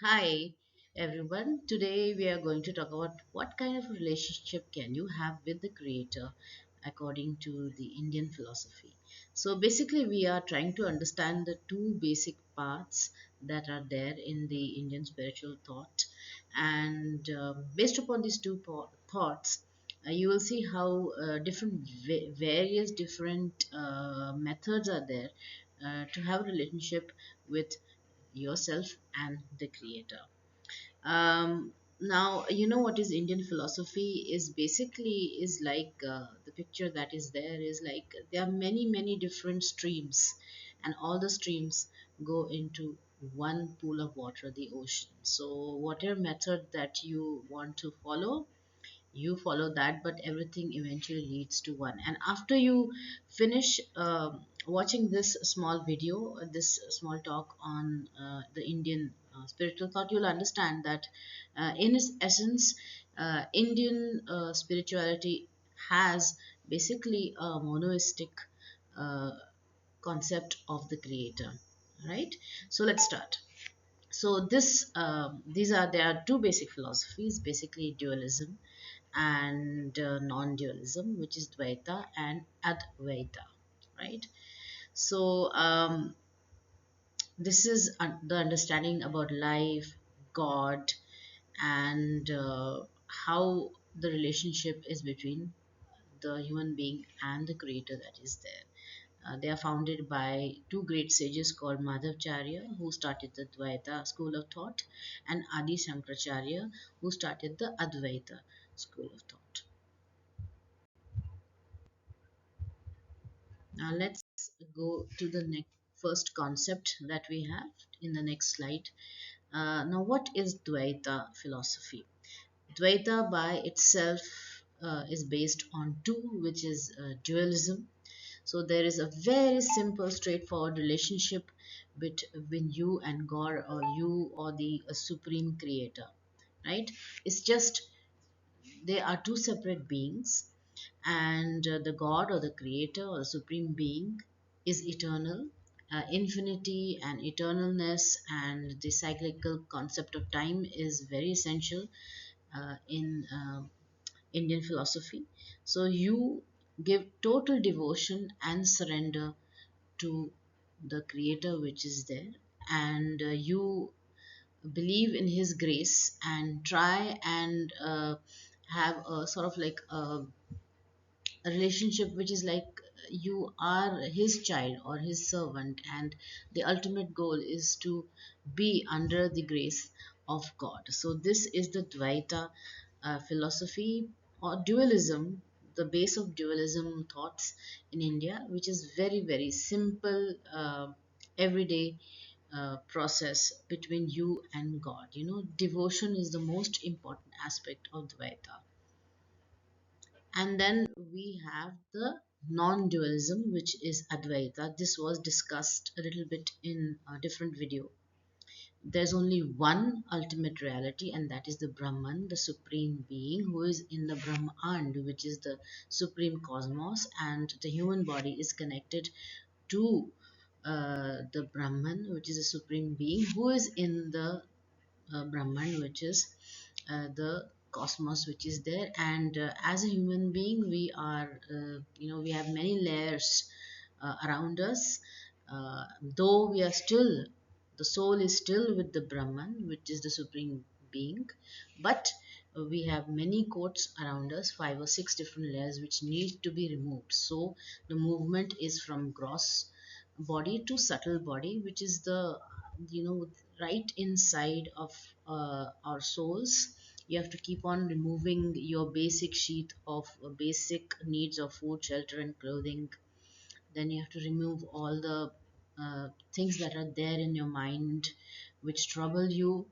Hi everyone. Today we are going to talk about what kind of relationship can you have with the creator according to the Indian philosophy. So basically we are trying to understand the two basic paths that are there in the Indian spiritual thought, and based upon these two thoughts you will see how various different methods are there to have a relationship with yourself and the creator. Now you know what is Indian philosophy is basically is like the picture that is there is like there are many different streams, and all the streams go into one pool of water, the ocean. So whatever method that you want to follow, you follow that, but everything eventually leads to one. And after you finish watching this small video, this small talk on the Indian spiritual thought, you'll understand that in its essence, Indian spirituality has basically a monoistic uh, concept of the creator, right? So let's start. So these are there are two basic philosophies, basically dualism and non-dualism, which is Dwaita and Advaita, right? So this is the understanding about life, God, and how the relationship is between the human being and the creator that is there. They are founded by two great sages called Madhavacharya, who started the Dvaita school of thought, and Adi Shankaracharya, who started the Advaita school of thought. Now let's go to the next first concept that we have in the next slide. Now, what is Dvaita philosophy? Dvaita by itself is based on two, which is dualism. So there is a very simple, straightforward relationship between you and God, or you or the supreme creator, right? It's just they are two separate beings, and the God or the creator or the supreme being is eternal. Infinity and eternalness and the cyclical concept of time is very essential in Indian philosophy. So you give total devotion and surrender to the creator which is there, and you believe in his grace and try and have a sort of like a relationship which is like you are his child or his servant, and the ultimate goal is to be under the grace of God. So this is the Dvaita philosophy or dualism, the base of dualism thoughts in India, which is very simple, everyday process between you and God. You know, devotion is the most important aspect of Dvaita. And then we have the non-dualism, which is Advaita. This was discussed a little bit in a different video. There's only one ultimate reality, and that is the Brahman, the supreme being, who is in the Brahmand, which is the supreme cosmos, and the human body is connected to the Brahman, which is a supreme being, who is in the Brahman, which is the cosmos which is there. And as a human being, we are, we have many layers around us. Though we are still, the soul is still with the Brahman, which is the supreme being, but we have many coats around us, five or six different layers which need to be removed. So the movement is from gross body to subtle body, which is the, you know, right inside of our souls. You have to keep on removing your basic sheet of basic needs of food, shelter, and clothing. Then you have to remove all the things that are there in your mind which trouble you,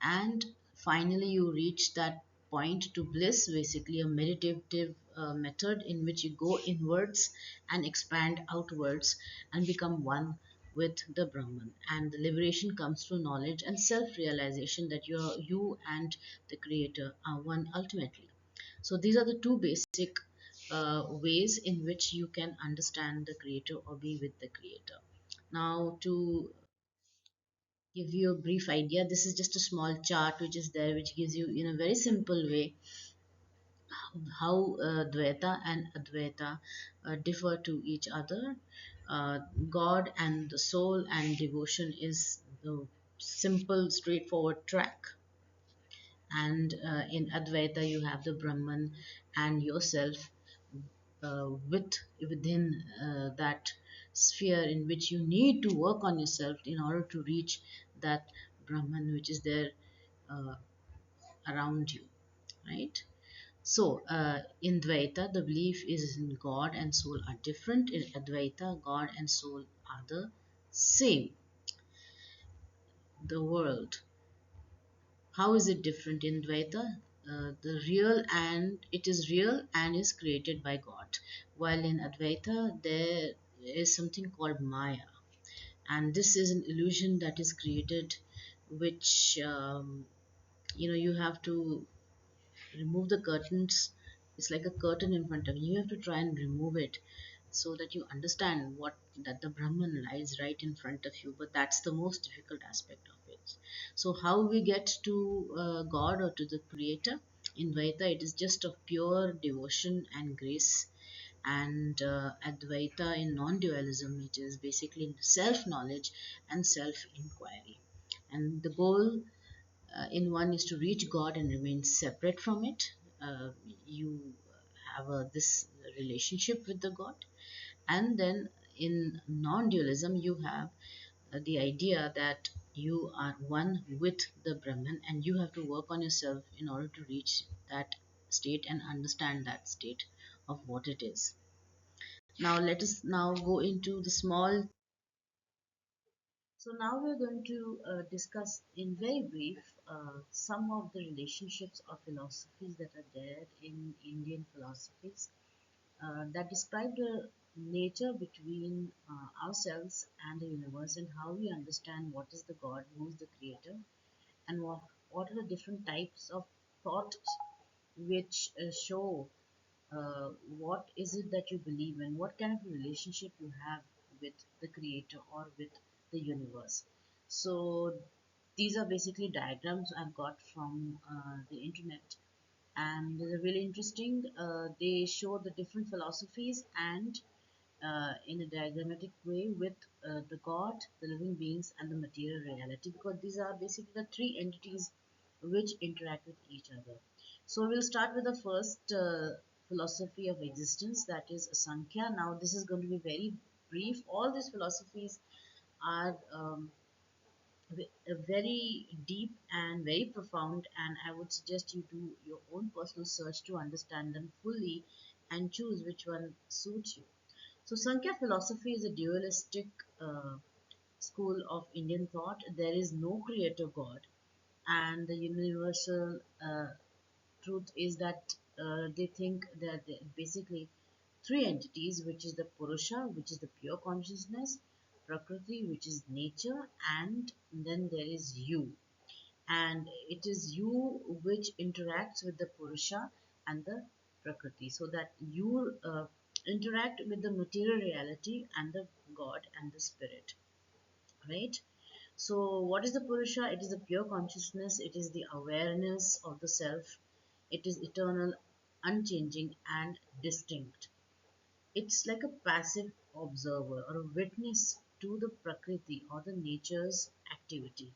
and finally you reach that point to bliss, basically a meditative method in which you go inwards and expand outwards and become one with the Brahman. And the liberation comes through knowledge and self-realization that you and the creator are one ultimately. So these are the two basic ways in which you can understand the creator or be with the creator. Now to give you a brief idea. This is just a small chart which is there, which gives you in a very simple way how Dvaita and Advaita differ to each other. God and the soul and devotion is the simple, straightforward track. And in Advaita, you have the Brahman and yourself within that sphere in which you need to work on yourself in order to reach that Brahman which is there uh, around you, right? So, in Dvaita, the belief is in God and soul are different. In Advaita, God and soul are the same. The world. How is it different in Dvaita? The real and it is real and is created by God. While in Advaita, there is something called Maya, and this is an illusion that is created, which you have to remove the curtains. It's like a curtain in front of you. You have to try and remove it so that you understand what that the Brahman lies right in front of you. But that's the most difficult aspect of it. So how we get to God or to the Creator in Dvaita, it is just of pure devotion and grace. And Advaita in non-dualism, it is basically self-knowledge and self-inquiry. And the goal in one is to reach God and remain separate from it. You have this relationship with the God, and then in non-dualism, you have the idea that you are one with the Brahman, and you have to work on yourself in order to reach that state and understand that state of what it is. Now, let us now go into the small. So now we're going to discuss in very brief some of the relationships or philosophies that are there in Indian philosophies that describe the nature between ourselves and the universe and how we understand what is the God, who is the creator, and what are the different types of thoughts which show what is it that you believe in, what kind of a relationship you have with the creator or with the universe. So these are basically diagrams I've got from the internet, and they're really interesting. They show the different philosophies and in a diagrammatic way with the God, the living beings, and the material reality, because these are basically the three entities which interact with each other. So we'll start with the first philosophy of existence, that is Sankhya. Now this is going to be very brief. All these philosophies are very deep and very profound, and I would suggest you do your own personal search to understand them fully and choose which one suits you. So Sankhya philosophy is a dualistic uh, school of Indian thought. There is no creator God, and the universal truth is that they think that basically three entities, which is the Purusha, which is the pure consciousness, Prakriti, which is nature, and then there is you. And it is you which interacts with the Purusha and the Prakriti, so that you interact with the material reality and the God and the spirit, right? So, what is the Purusha? It is the pure consciousness, it is the awareness of the self, it is eternal, unchanging, and distinct. It's like a passive observer or a witness to the Prakriti or the nature's activity.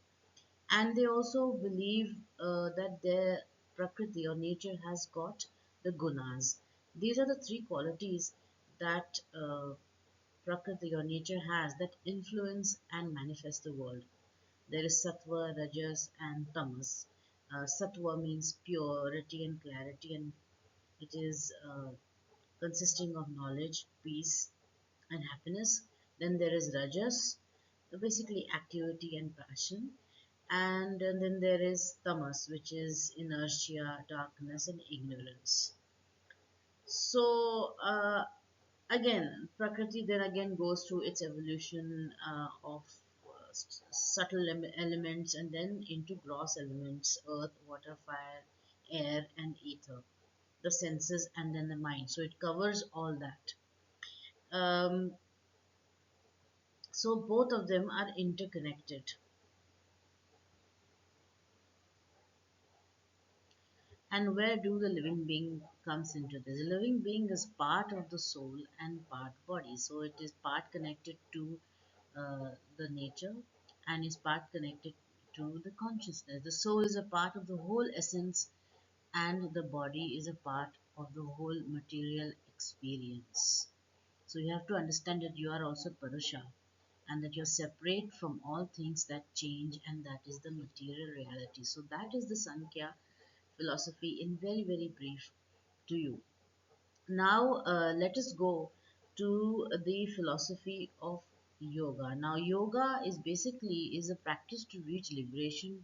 And they also believe that their Prakriti or nature has got the gunas. These are the three qualities that Prakriti or nature has that influence and manifest the world. There is Sattva, Rajas, and Tamas. Sattva means purity and clarity, and it is consisting of knowledge, peace, and happiness. Then there is Rajas, basically activity and passion. And then there is Tamas, which is inertia, darkness, and ignorance. So, again, Prakriti then again goes through its evolution of subtle elements and then into gross elements: earth, water, fire, air, and ether, the senses, and then the mind. So it covers all that. Um, so both of them are interconnected. And where do the living being comes into this? The living being is part of the soul and part body. So it is part connected to the nature and is part connected to the consciousness. The soul is a part of the whole essence, and the body is a part of the whole material experience. So you have to understand that you are also Purusha, and that you're separate from all things that change, and that is the material reality. So that is the Sankhya philosophy in very, very brief to you. Now, let us go to the philosophy of yoga. Now, yoga is basically is a practice to reach liberation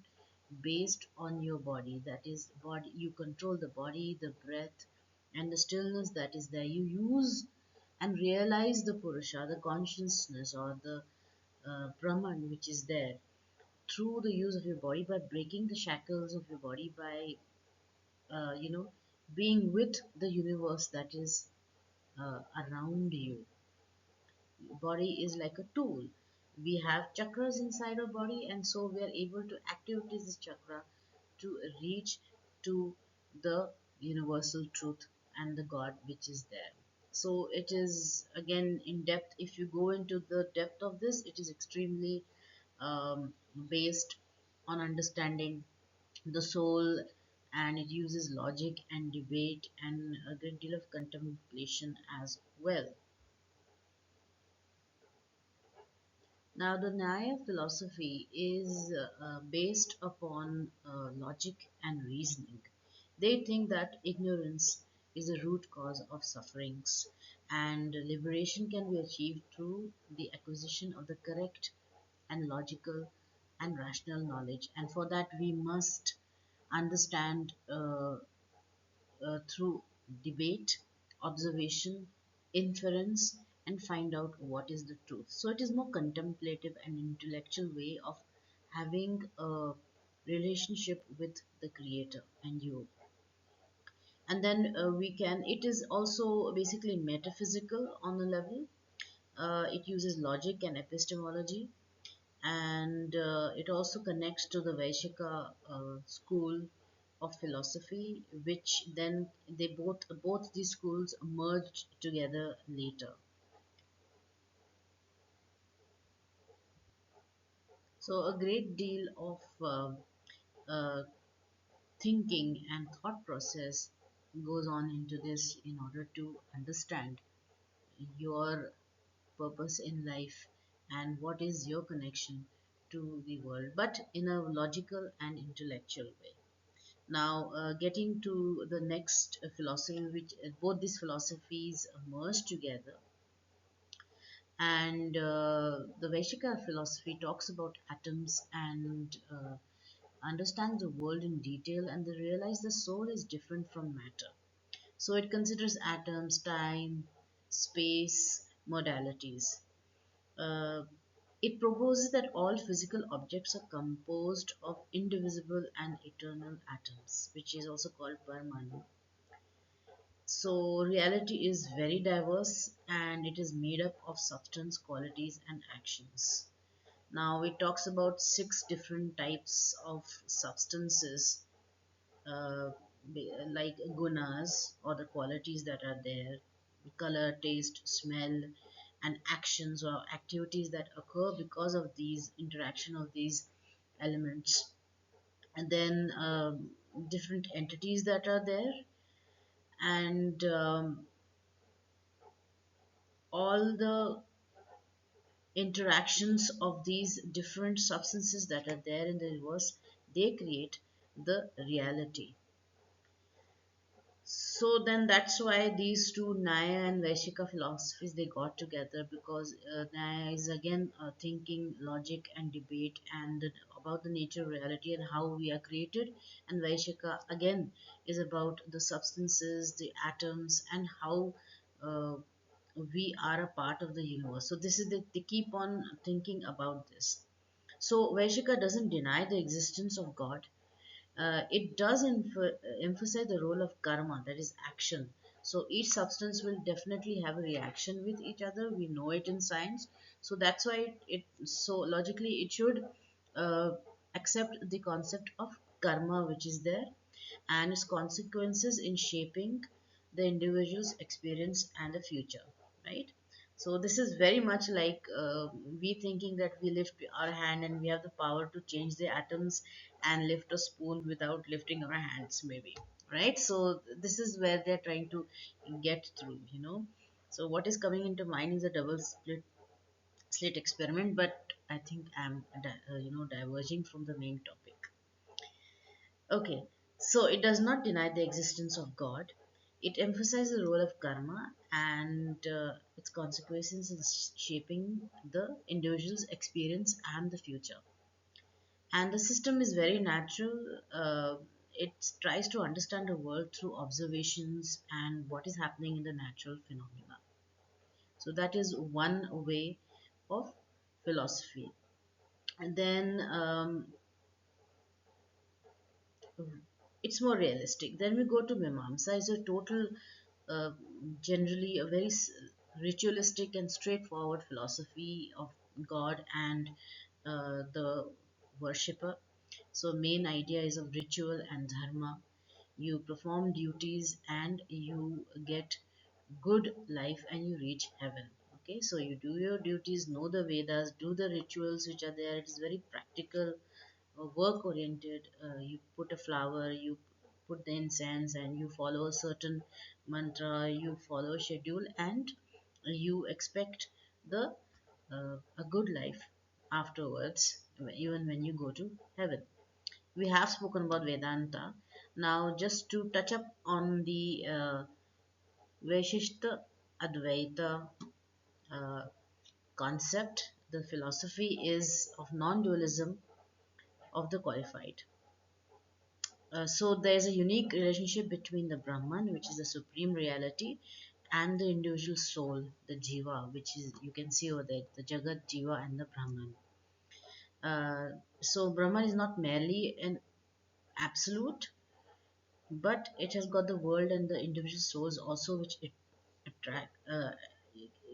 based on your body. That is, body you control the body, the breath, and the stillness that is there. You use and realize the Purusha, the consciousness, or the Brahman, which is there through the use of your body, by breaking the shackles of your body, by uh, you know being with the universe that is around you. Body is like a tool. We have chakras inside our body, and so we are able to activate this chakra to reach to the universal truth and the God which is there. So it is again in depth. If you go into the depth of this, it is extremely based on understanding the soul, and it uses logic and debate and a great deal of contemplation as well. Now, the Nyaya philosophy is based upon logic and reasoning. They think that ignorance is the root cause of sufferings, and liberation can be achieved through the acquisition of the correct and logical and rational knowledge. And for that, we must understand through debate, observation, inference, and find out what is the truth. So it is more contemplative and intellectual way of having a relationship with the creator and you. And then we can, it is also basically metaphysical on a level. It uses logic and epistemology, and it also connects to the Vaishika school of philosophy, which then they both these schools merged together later. So a great deal of uh, thinking and thought process goes on into this in order to understand your purpose in life and what is your connection to the world, but in a logical and intellectual way. Now, getting to the next philosophy, which both these philosophies merge together, and the Vaishika philosophy talks about atoms and understands the world in detail, and they realize the soul is different from matter. So it considers atoms, time, space, modalities. Uh, it proposes that all physical objects are composed of indivisible and eternal atoms, which is also called Parmanu. So, reality is very diverse, and it is made up of substance, qualities, and actions. Now, it talks about six different types of substances, uh, like gunas, or the qualities that are there, color, taste, smell, and actions or activities that occur because of these interaction of these elements. And then different entities that are there, and all the interactions of these different substances that are there in the universe, they create the reality. So then that's why these two Nyaya and Vaishika philosophies they got together, because Nyaya is again thinking, logic and debate and about the nature of reality and how we are created, and Vaishika again is about the substances, the atoms, and how uh, we are a part of the universe. So this is they keep on thinking about this. So Vaishika doesn't deny the existence of God. It does emphasize the role of karma, that is action. So each substance will definitely have a reaction with each other. We know it in science. So that's why so logically it should uh, accept the concept of karma which is there. and its consequences in shaping the individual's experience and the future, right? So this is very much like we thinking that we lift our hand and we have the power to change the atoms and lift a spoon without lifting our hands, maybe, right? So this is where they're trying to get through, you know. So what is coming into mind is a double slit experiment, but I think I'm diverging from the main topic. Okay, so it does not deny the existence of God. It emphasizes the role of karma and its consequences in shaping the individual's experience and the future. And the system is very natural. It tries to understand the world through observations and what is happening in the natural phenomena. So that is one way of philosophy. And then it's more realistic. Then we go to Mimamsa. It's a total, uh, generally a very ritualistic and straightforward philosophy of God and the worshipper. So main idea is of ritual and dharma. You perform duties and you get good life and you reach heaven. Okay, so you do your duties, know the Vedas, do the rituals which are there. It is very practical, work oriented. You put a flower, you put the incense, and you follow a certain mantra, you follow a schedule, and you expect the a good life afterwards, even when you go to heaven. We have spoken about Vedanta. Now, just to touch up on the Vaishishta Advaita uh, concept, the philosophy is of non dualism of the qualified. So there's a unique relationship between the Brahman, which is the supreme reality, and the individual soul, the Jiva, which is, you can see over there, the Jagat, Jiva, and the Brahman. So Brahman is not merely an absolute, but it has got the world and the individual souls also, which it attract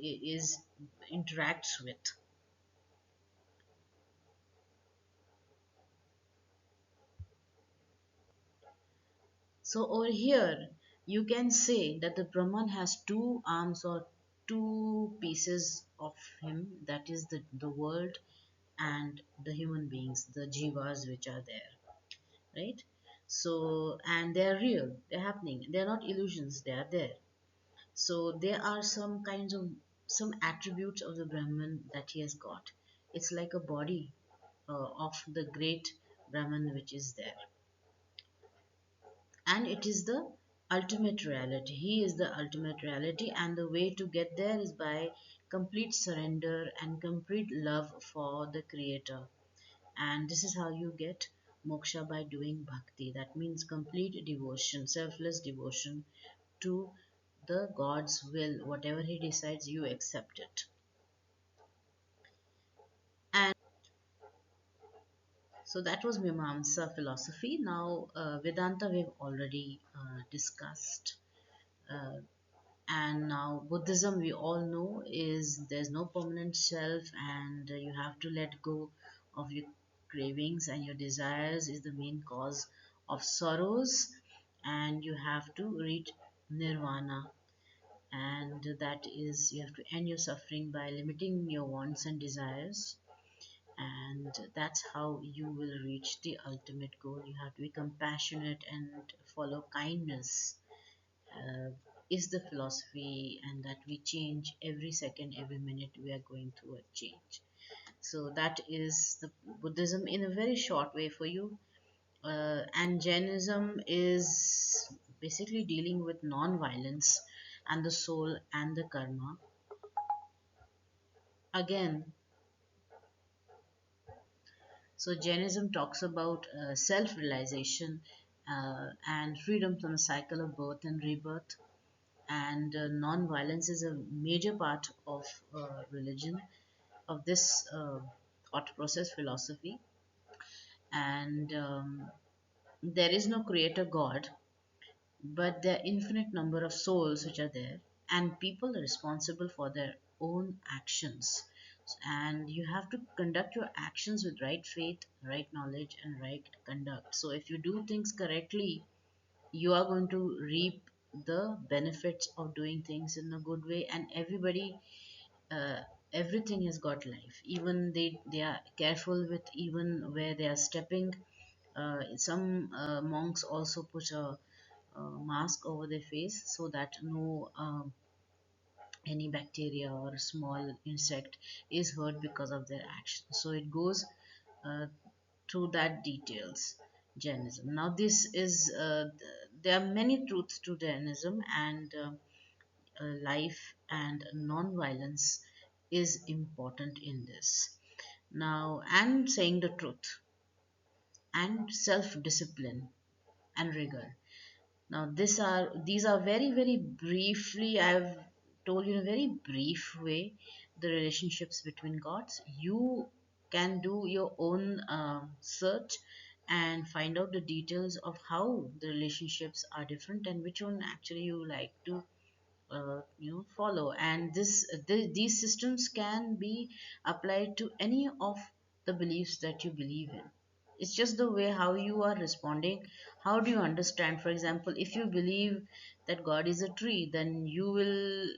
is interacts with. So over here, you can say that the Brahman has two arms or two pieces of him, that is the world and the human beings, the jivas which are there, right? So, and they're real, they're happening, they're not illusions, they are there. So there are some kinds of some attributes of the Brahman that he has got. It's like a body of the great Brahman which is there, and it is the ultimate reality. He is the ultimate reality, and the way to get there is by complete surrender and complete love for the Creator. And this is how you get moksha, by doing bhakti. That means complete devotion, selfless devotion to the God's will. Whatever He decides, you accept it. And so that was Mimamsa philosophy. Now, Vedanta we've already discussed. Uh, and now Buddhism, we all know, is there's no permanent self, and you have to let go of your cravings, and your desires is the main cause of sorrows, and you have to reach nirvana, and that is you have to end your suffering by limiting your wants and desires, and that's how you will reach the ultimate goal. You have to be compassionate and follow kindness, uh, is the philosophy, and that we change every second, every minute we are going through a change. So that is the Buddhism in a very short way for you. And Jainism is basically dealing with non-violence and the soul and the karma. Again, so Jainism talks about self-realization and freedom from the cycle of birth and rebirth, and non-violence is a major part of religion, of this thought process philosophy. And there is no creator God, but there are infinite number of souls which are there, and people are responsible for their own actions, and you have to conduct your actions with right faith, right knowledge, and right conduct. So if you do things correctly, you are going to reap the benefits of doing things in a good way. And everybody, uh, everything has got life. Even they are careful with even where they are stepping. Some monks also put a mask over their face so that no any bacteria or small insect is hurt because of their action. So it goes uh, through that details. Jainism. Now this is there are many truths to Jainism, and life and non-violence is important in this. Now, and saying the truth and self-discipline and rigor. Now, these are very, very briefly, I've told you in a very brief way the relationships between gods. You can do your own search and find out the details of how the relationships are different and which one actually you like to follow. And these systems can be applied to any of the beliefs that you believe in. It's just the way how you are responding. How do you understand? For example, if you believe that God is a tree, then you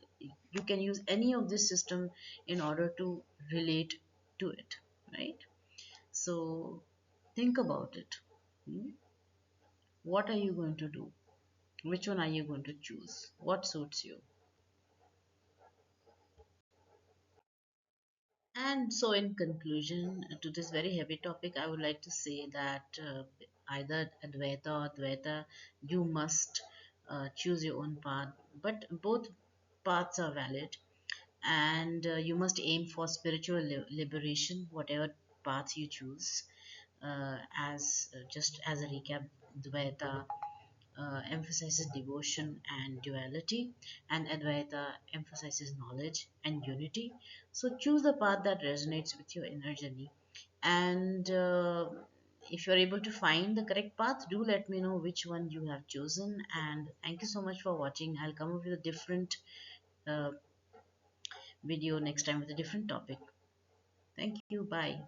can use any of this system in order to relate to it, right? So think about it. Hmm? What are you going to do? Which one are you going to choose? What suits you? And so, in conclusion to this very heavy topic, I would like to say that either Advaita or Dvaita, you must choose your own path. But both paths are valid, and you must aim for spiritual liberation, whatever path you choose. As just as a recap, Dvaita emphasizes devotion and duality, and Advaita emphasizes knowledge and unity. So choose the path that resonates with your inner journey. And if you're able to find the correct path, do let me know which one you have chosen. And thank you so much for watching. I'll come up with a different uh, video next time with a different topic. Thank you. Bye.